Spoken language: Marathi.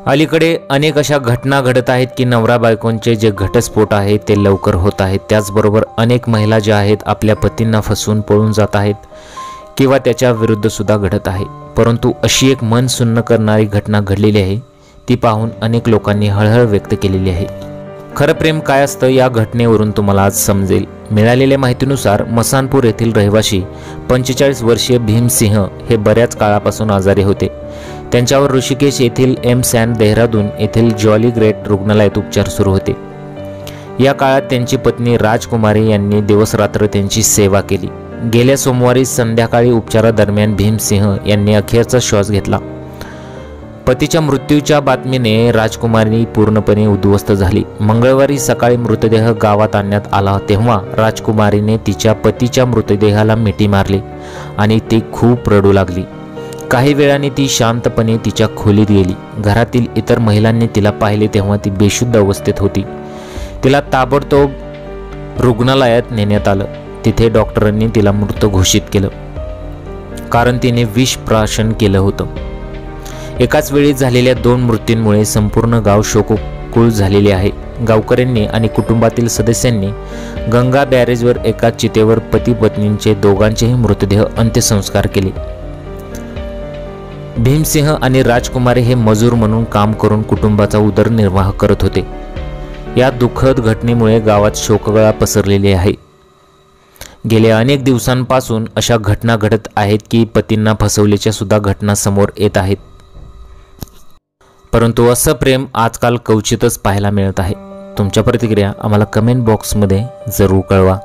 अलीकडे अनेक अशा घटना घडत आहेत की नवरा बायकोंचे जे घटस्फोट आहेत ते लवकर होत आहेत। त्याचबरोबर अनेक महिला ज्या आहेत आपल्या पतींना फसवून पळून जात आहेत किंवा त्याच्या विरुद्ध सुद्धा घडत आहे। परंतु अशी एक मन सुन्न करणारी घटना घडलेली आहे, ती पाहून अनेक लोकांनी हळहळ व्यक्त केलेली आहे। खरं प्रेम काय असतं या घटनेवरून तुम्हाला आज समजेल। मिळालेल्या माहितीनुसार मसानपूर येथील रहिवासी 45 वर्षीय भीमसिंह हे बऱ्याच काळापासून आजारी होते। त्यांच्यावर ऋषिकेश येथील एम्स अँड देहरादून येथील जॉली ग्रेट रुग्णालयात उपचार सुरू होते। या काळात त्यांची पत्नी राजकुमारी यांनी दिवसरात्र त्यांची सेवा केली। गेल्या सोमवारी संध्याकाळी उपचारादरम्यान भीमसिंह यांनी अखेरचा श्वास घेतला। पतीच्या मृत्यूच्या बातमीने राजकुमारी पूर्णपणे उद्ध्वस्त झाली। मंगळवारी सकाळी मृतदेह गावात आणण्यात आला तेव्हा राजकुमारीने तिच्या पतीच्या मृतदेहाला मिठी मारली आणि ती खूप रडू लागली। काही वेळाने ती शांतपणे तिच्या खोलीत गेली। घरातील इतर महिलांनी तिला पाहिले तेव्हा ती बेशुद्ध अवस्थेत होती। तिला ताबडतोब रुग्णालयात नेण्यात आलं। तिथे डॉक्टरांनी तिला मृत घोषित केलं, कारण तिने विष प्राशन केलं होतं। एकाच वेळी झालेल्या 2 मृत्यूंमुळे संपूर्ण गाव शोककुळ झालेले आहे। गावकऱ्यांनी आणि कुटुंबातील सदस्यांनी गंगा बॅरेजवर एका चितेवर पती पत्नींचे दोघांचेही मृतदेह अंत्यसंस्कार केले। भीमसिंह आणि राजकुमारी हे मजूर म्हणून काम करून कुटुंबाचा उदरनिर्वाह करत होते। या दुःखद घटनेमुळे गावात शोककळा पसरलेली आहे। गेल्या अनेक दिवसांपासून अशा घटना घडत आहेत की पतींना फसवल्याच्या सुद्धा घटना समोर येत आहेत। परंतु असं प्रेम आजकाल क्वचितच पाहायला मिळत आहे। तुमच्या प्रतिक्रिया आम्हाला कमेंट बॉक्समध्ये जरूर कळवा।